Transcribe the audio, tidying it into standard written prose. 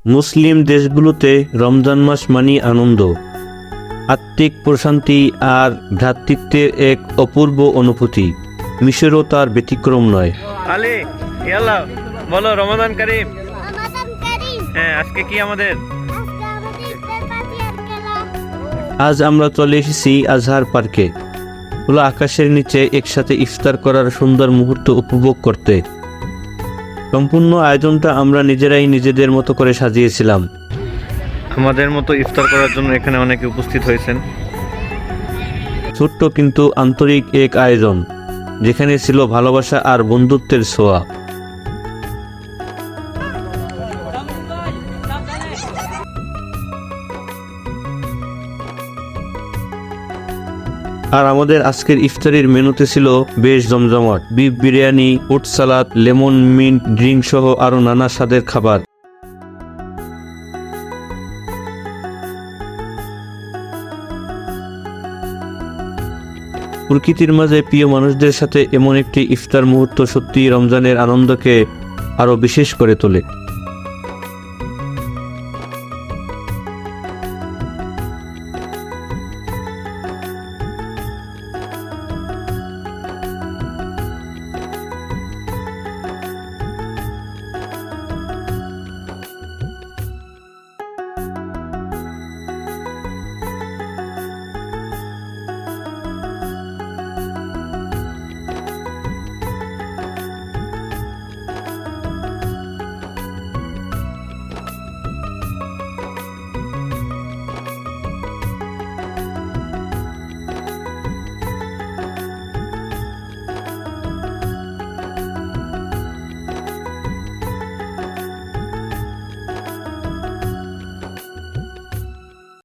মুসলিম দেশগুলোতে রমজান মাস মানেই আনন্দ, আত্মিক প্রশান্তি আর ভ্রাতৃত্বের এক অপূর্ব অনুভূতি। মিশরও তার ব্যতিক্রম নয়। আলী ইয়াল্লা বলো রমাদান কারীম। রমাদান কারীম। হ্যাঁ, আজকে কি আমাদের? আজকে আমাদের ইফতার পার্টি আর খেলা। আজ আমরা চলে এসেছি আজহার পার্কে, খোলা আকাশের নিচে একসাথে ইফতার করার সুন্দর মুহূর্ত উপভোগ করতে। সম্পূর্ণ আয়োজনটা আমরা নিজেরাই নিজেদের মতো করে সাজিয়েছিলাম। আমাদের মতো ইফতার করার জন্য এখানে অনেকে উপস্থিত হয়েছেন। ছোট্ট কিন্তু আন্তরিক এক আয়োজন, যেখানে ছিল ভালোবাসা আর বন্ধুত্বের ছোঁয়া। আর আমাদের আজকের ইফতারির মেনুতে ছিল বেশ জমজমাট, বিফ বিরিয়ানি, উট সালাদ, লেমন মিন্ট ড্রিঙ্ক সহ আরো নানা স্বাদের খাবার। প্রকৃতির মাঝে প্রিয় মানুষদের সাথে এমন একটি ইফতার মুহূর্ত সত্যিই রমজানের আনন্দকে আরো বিশেষ করে তোলে।